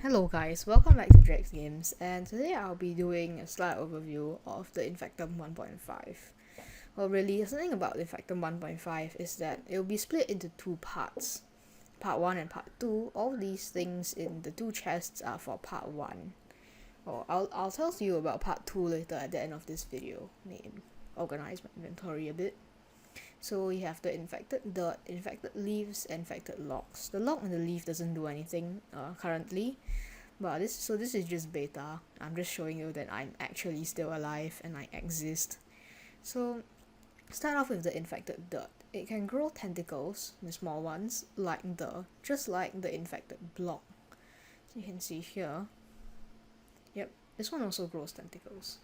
Hello guys, welcome back to Drex Games, and today I'll be doing a slight overview of the Infectum 1.5. Well, really, something about the Infectum 1.5 is that it will be split into two parts. Part 1 and Part 2, all these things in the two chests are for Part 1. Well, I'll tell you about Part 2 later at the end of this video. Let me organize my inventory a bit. So we have the infected dirt, infected leaves, and infected logs. The log and the leaf doesn't do anything currently, but this is just beta. I'm just showing you that I'm actually still alive and I exist. So start off with the infected dirt. It can grow tentacles, the small ones, just like the infected block. So you can see here. Yep, this one also grows tentacles.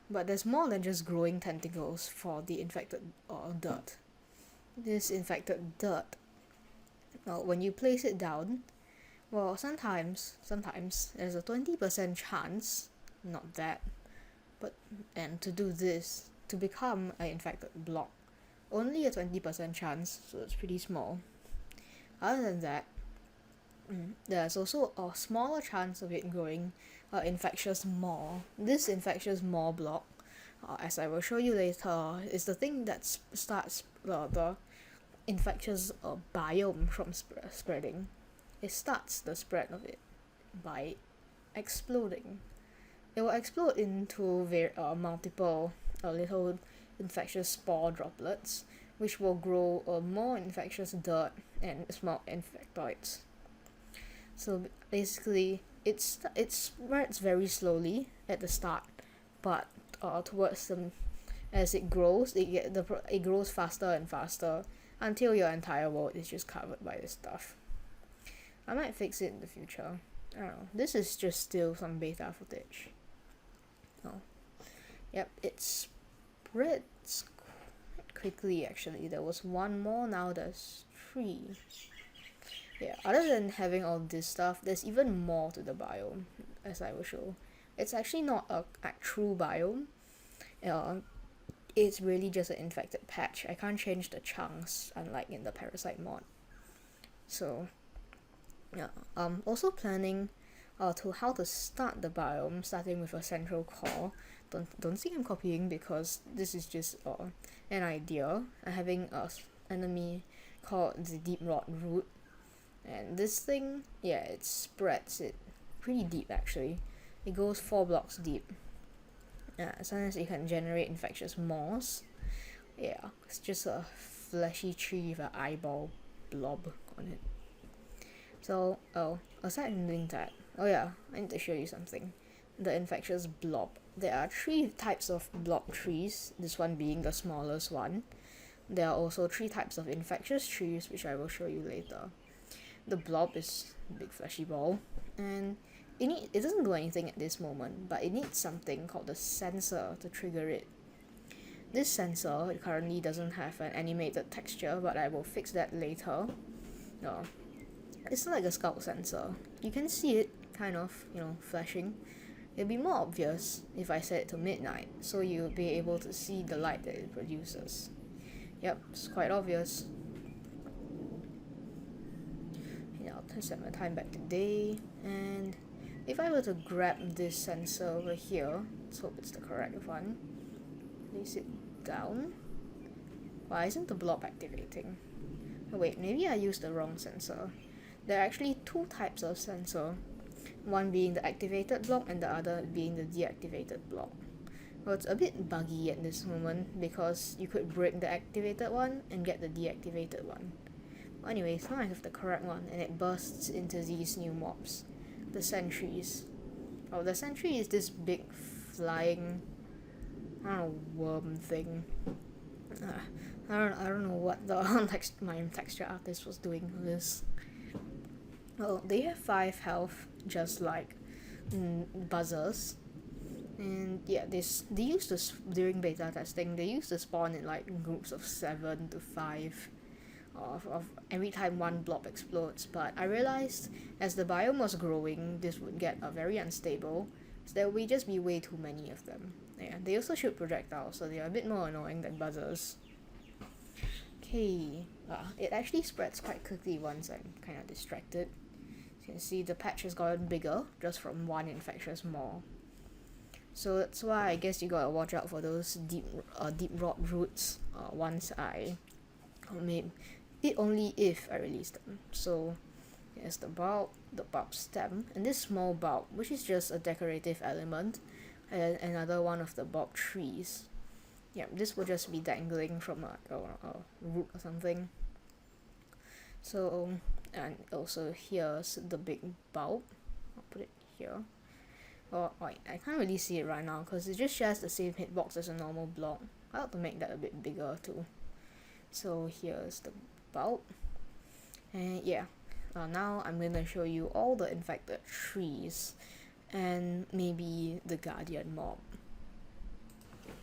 But there's more than just growing tentacles for the infected dirt. This infected dirt, when you place it down, well, sometimes there's a 20% chance, not that, and to do this, to become an infected block, only a 20% chance, so it's pretty small. Other than that, there's also a smaller chance of it growing infectious maw. This infectious maw block, as I will show you later, is the thing that starts the infectious biome from spreading. It starts the spread of it by exploding. It will explode into multiple little infectious spore droplets, which will grow more infectious dirt and small infectoids. So basically, it spreads very slowly at the start, but towards as it grows, it grows faster and faster until your entire world is just covered by this stuff. I might fix it in the future. I don't know. This is just still some beta footage. Oh, yep, it spreads quite quickly. Actually, there was one more. Now there's 3. Yeah, other than having all this stuff, there's even more to the biome, as I will show. It's actually not a true biome. It's really just an infected patch. I can't change the chunks, unlike in the parasite mod. So, yeah. Also planning to how to start the biome, starting with a central core. Don't think I'm copying, because this is just an idea. I'm having a enemy called the deep rot root. And this thing, yeah, it spreads it pretty deep actually. It goes 4 blocks deep. Sometimes it can generate infectious moss. Yeah, it's just a fleshy tree with an eyeball blob on it. So, aside from doing that, I need to show you something. The infectious blob. There are 3 types of blob trees, this one being the smallest one. There are also 3 types of infectious trees, which I will show you later. The blob is a big fleshy ball, and it doesn't do anything at this moment, but it needs something called the sensor to trigger it. This sensor currently doesn't have an animated texture, but I will fix that later. It's like a scout sensor. You can see it kind of, flashing. It'll be more obvious if I set it to midnight, so you'll be able to see the light that it produces. Yep, it's quite obvious. I'll set my time back to day, and if I were to grab this sensor over here, let's hope it's the correct one, place it down. Why isn't the blob activating? Oh wait, maybe I used the wrong sensor. There are actually 2 types of sensor, one being the activated block and the other being the deactivated block. Well, it's a bit buggy at this moment because you could break the activated one and get the deactivated one. Anyways, now I have the correct one, and it bursts into these new mobs, the sentries. Oh, the sentry is this big flying, I don't know, worm thing. I don't know what the my texture artist was doing with this. Well, they have 5 health, just like buzzers. And yeah, they used to, during beta testing, they used to spawn in like groups of 7 to 5. Of every time one blob explodes, but I realized as the biome was growing, this would get very unstable, so there would just be way too many of them. Yeah, they also shoot projectiles, so they are a bit more annoying than buzzers. Okay, it actually spreads quite quickly once I'm kind of distracted. So You can see the patch has gotten bigger just from one infectious maw. So that's why I guess you gotta watch out for those deep rot roots once I made it, only if I release them. So here's the bulb stem, and this small bulb, which is just a decorative element, and another one of the bulb trees. Yeah, this will just be dangling from a root or something. So, and also here's the big bulb. I'll put it here. Oh, wait, I can't really see it right now because it just shares the same hitbox as a normal block. I ought to make that a bit bigger too. So here's the bulb. And yeah, now I'm gonna show you all the infected trees and maybe the guardian mob.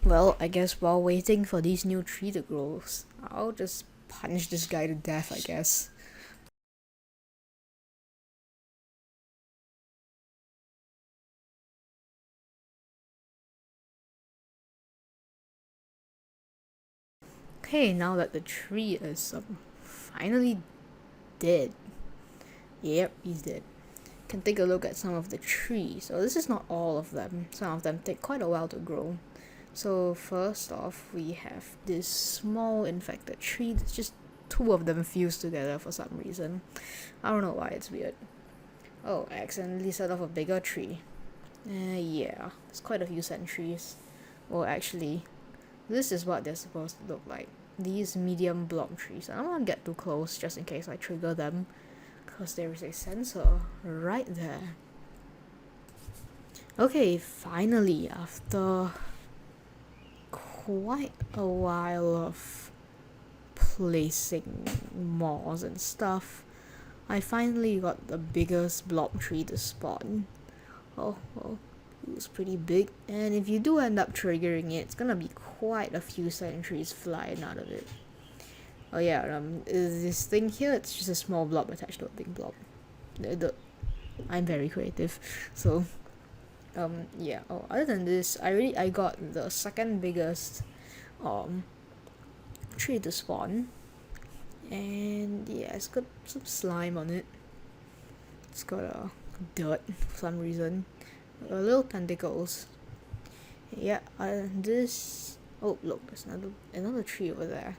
Well, I guess while waiting for these new tree to grow, I'll just punch this guy to death, I guess. Okay, now that the tree is finally dead. Yep, he's dead. Can take a look at some of the trees. So this is not all of them. Some of them take quite a while to grow. So first off, we have this small infected tree. It's just two of them fused together for some reason. I don't know why, it's weird. Oh, I accidentally set off a bigger tree. Yeah, there's quite a few sentries. Well, actually, this is what they're supposed to look like. These medium block trees. I don't want to get too close just in case I trigger them, because there is a sensor right there. Okay, finally, after quite a while of placing maws and stuff, I finally got the biggest block tree to spawn. Oh, well, it was pretty big, and if you do end up triggering it, it's gonna be quite a few sentries flying out of it. Oh yeah, this thing here, it's just a small blob attached to a big blob. I'm very creative, so yeah. Oh, other than this, I got the second biggest tree to spawn, and yeah, it's got some slime on it. It's got dirt for some reason, little tentacles. Yeah, this. Oh look, there's another tree over there.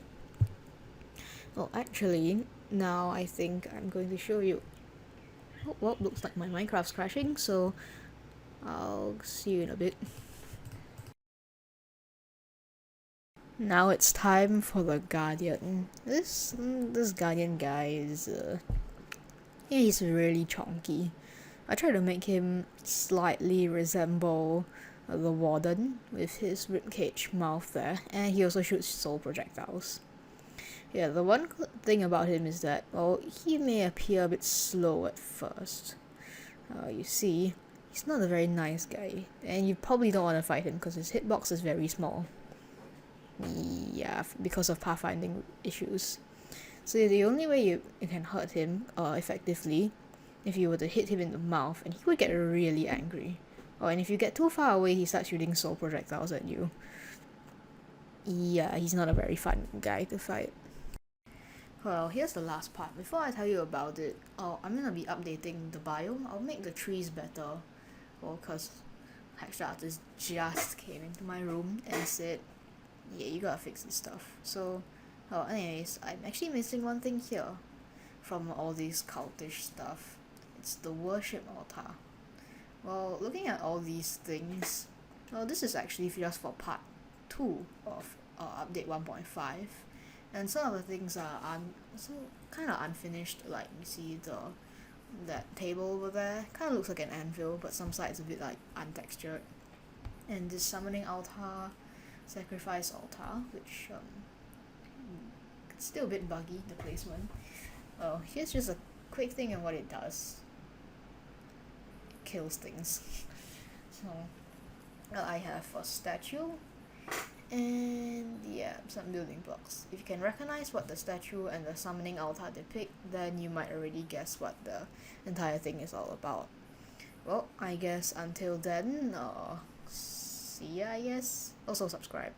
Well, actually, now I think I'm going to show you. Oh, well, looks like my Minecraft's crashing, so I'll see you in a bit. Now it's time for the Guardian. This Guardian guy is yeah, he's really chonky. I try to make him slightly resemble the Warden with his ribcage mouth there, and he also shoots soul projectiles. Yeah, the one thing about him is that, well, he may appear a bit slow at first. You see, he's not a very nice guy, and you probably don't want to fight him because his hitbox is very small. Yeah, because of pathfinding issues. So the only way you can hurt him effectively, if you were to hit him in the mouth, and he would get really angry. Oh, and if you get too far away, he starts shooting soul projectiles at you. Yeah, he's not a very fun guy to fight. Well, here's the last part. Before I tell you about it, I'm gonna be updating the biome. I'll make the trees better. Well, cause Hatched Artist just came into my room and said, yeah, you gotta fix this stuff. So, anyways, I'm actually missing one thing here from all these cultish stuff. It's the worship altar. Well, looking at all these things, well, this is actually just for part 2 of update 1.5. And some of the things are kind of unfinished, like you see that table over there, kind of looks like an anvil, but some sides a bit like untextured. And this summoning altar, sacrifice altar, which it's still a bit buggy, the placement. Oh, here's just a quick thing on what it does. It kills things. So I have a statue, and yeah, some building blocks. If you can recognize what the statue and the summoning altar depict, then you might already guess what the entire thing is all about. Well, I guess until then, see ya, I guess. Also subscribe.